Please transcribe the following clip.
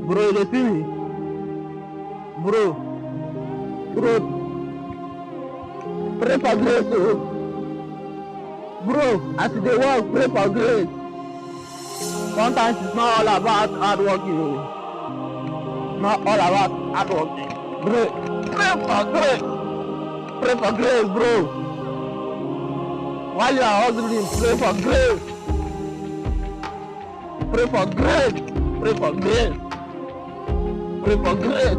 Bro, you dey see me? Bro, bro, pray for grace, oh. Bro, as you dey work, pray for grace. Sometimes it's not all about hard working, oh. Not all about hard working. Pray for grace. Pray for grace, bro. While you are hustling, pray for grace. Pray for grace. Pray for grace. Pray for grace.